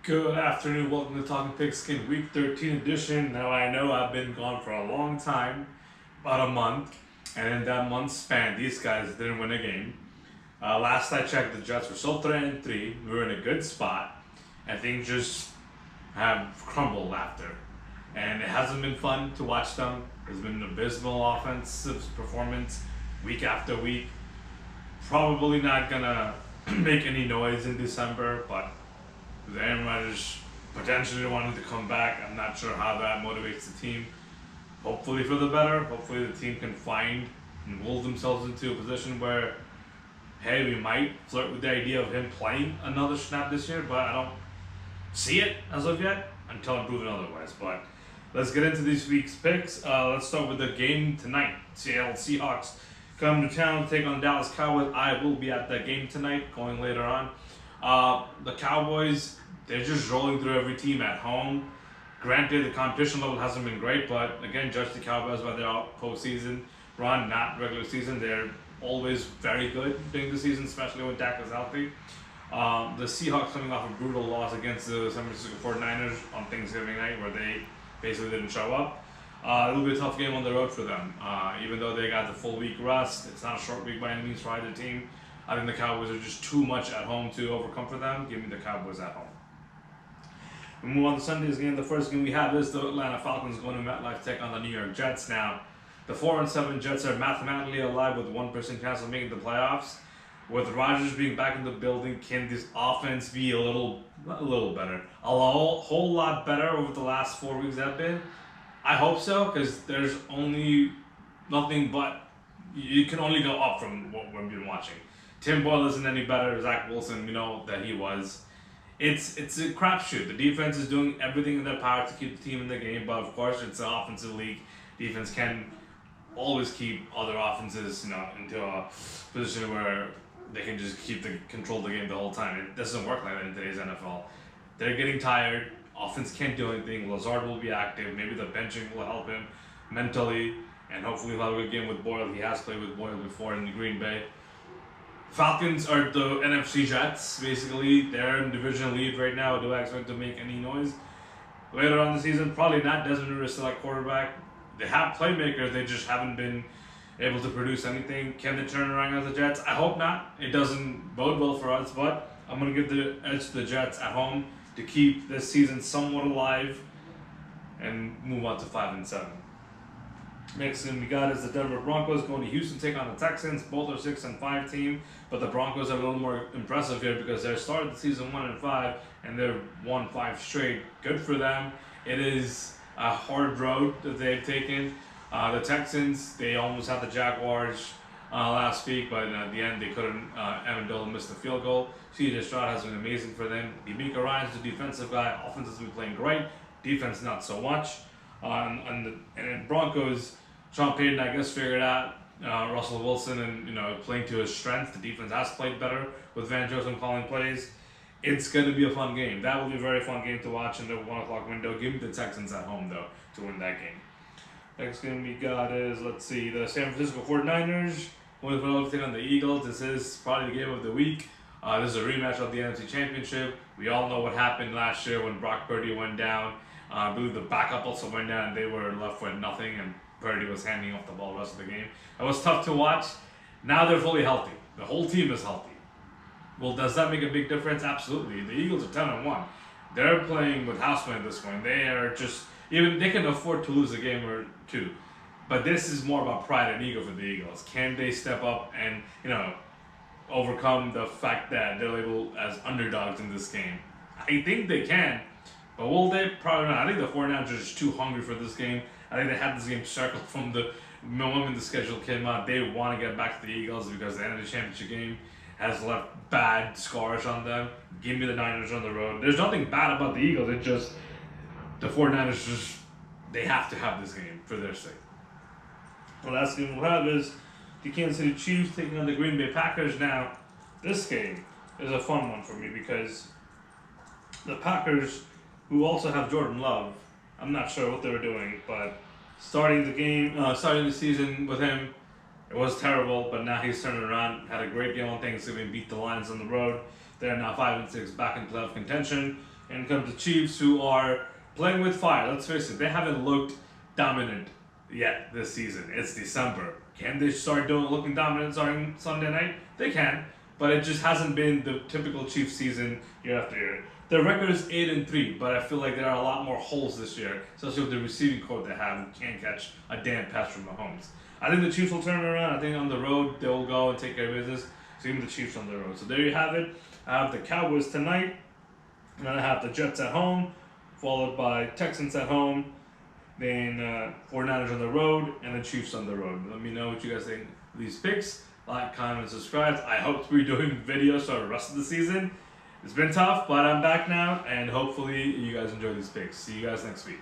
Good afternoon, welcome to Talking Pigskin Week 13 edition. Now I know I've been gone for a long time, about a month, and in that month span, these guys didn't win a game. Last I checked, the Jets were still 3-3. We were in a good spot, and things just have crumbled after. And it hasn't been fun to watch them. It's been an abysmal offensive performance week after week. Probably not gonna make any noise in December, but the Aaron Rodgers potentially wanting to come back. I'm not sure how that motivates the team. Hopefully for the better. Hopefully the team can find and mold themselves into a position where, hey, we might flirt with the idea of him playing another snap this year, but I don't see it as of yet until I'm proven otherwise. But let's get into this week's picks. Let's start with the game tonight. Seattle Seahawks come to town to take on Dallas Cowboys. I will be at that game tonight, going later on. The Cowboys, they're just rolling through every team at home. Granted, the competition level hasn't been great, but again, judge the Cowboys by their postseason run, not regular season. They're always very good during the season, especially when Dak is healthy. The Seahawks coming off a brutal loss against the San Francisco 49ers on Thanksgiving night, where they basically didn't show up. It'll be a tough game on the road for them. Even though they got the full week rest, it's not a short week by any means for either team. I think the Cowboys are just too much at home to overcome for them. Give me the Cowboys at home. We move on to Sunday's game. The first game we have is the Atlanta Falcons going to MetLife take on the New York Jets. Now, the 4-7 Jets are mathematically alive with 1% chance of making the playoffs. With Rodgers being back in the building, can this offense be a little better? A whole lot better over the last 4 weeks have been? I hope so, because there's only nothing but, you can only go up from what we've been watching. Tim Boyle isn't any better. Zach Wilson, we know that he was. It's a crapshoot. The defense is doing everything in their power to keep the team in the game, but of course it's an offensive league. Defense can always keep other offenses, into a position where they can just control the game the whole time. It doesn't work like that in today's NFL. They're getting tired. Offense can't do anything. Lazard will be active. Maybe the benching will help him mentally, and hopefully he'll have a good game with Boyle. He has played with Boyle before in the Green Bay. Falcons are the NFC Jets, basically. They're in division lead right now. Do I expect to make any noise later on the season? Probably not. Desmond Ridder is still at quarterback. They have playmakers, they just haven't been able to produce anything. Can they turn around as the Jets? I hope not. It doesn't bode well for us, but I'm going to give the edge to the Jets at home to keep this season somewhat alive and move on to 5-7. Next thing we got is the Denver Broncos going to Houston, take on the Texans. Both are 6-5 team, but the Broncos are a little more impressive here because they started the season 1-5 and they're won 5 straight. Good for them. It is a hard road that they've taken. The Texans, they almost had the Jaguars last week, but at the end they couldn't. Amendola missed the field goal. C.J. Stroud has been amazing for them. D'Amico Ryan's the defensive guy. Offense has been playing great. Defense not so much. And then Broncos, Sean Payton, I guess, figured out Russell Wilson and playing to his strength. The defense has played better with Van Joseph calling plays. It's going to be a fun game. That will be a very fun game to watch in the 1 o'clock window. Give me the Texans at home, though, to win that game. Next game we got is, the San Francisco 49ers going to take on the Eagles. This is probably the game of the week. This is a rematch of the NFC Championship. We all know what happened last year when Brock Purdy went down. I believe the backup also went down and they were left with nothing, and Purdy was handing off the ball the rest of the game. It was tough to watch. Now they're fully healthy. The whole team is healthy. Well, does that make a big difference? Absolutely. The Eagles are 10-1. They're playing with house money at this point. They are just, even they can afford to lose a game or two. But this is more about pride and ego for the Eagles. Can they step up and, overcome the fact that they're labeled as underdogs in this game? I think they can. But will they? Probably not. I think the 49ers are just too hungry for this game. I think they had this game circled from the moment the schedule came out. They want to get back to the Eagles because the end of the championship game has left bad scars on them. Give me the Niners on the road. There's nothing bad about the Eagles. It's just the 49ers they have to have this game for their sake. The last game we'll have is the Kansas City Chiefs taking on the Green Bay Packers. Now, this game is a fun one for me because the Packers, who also have Jordan Love, I'm not sure what they were doing, but starting the season with him, it was terrible, but now he's turning around, had a great game on Thanksgiving, beat the Lions on the road. They're now 5-6, back in playoff contention. And comes the Chiefs, who are playing with fire. Let's face it, they haven't looked dominant yet this season. It's December. Can they start looking dominant starting Sunday night? They can, but it just hasn't been the typical Chiefs season year after year. Their record is 8-3, but I feel like there are a lot more holes this year, especially with the receiving core they have who can't catch a damn pass from Mahomes. I think the Chiefs will turn it around. I think on the road they will go and take care of business. So even the Chiefs on the road. So there you have it. I have the Cowboys tonight, and then I have the Jets at home, followed by Texans at home, then 49ers on the road, and the Chiefs on the road. Let me know what you guys think of these picks. Like, comment, and subscribe. I hope to be doing videos for the rest of the season. It's been tough, but I'm back now, and hopefully you guys enjoy these picks. See you guys next week.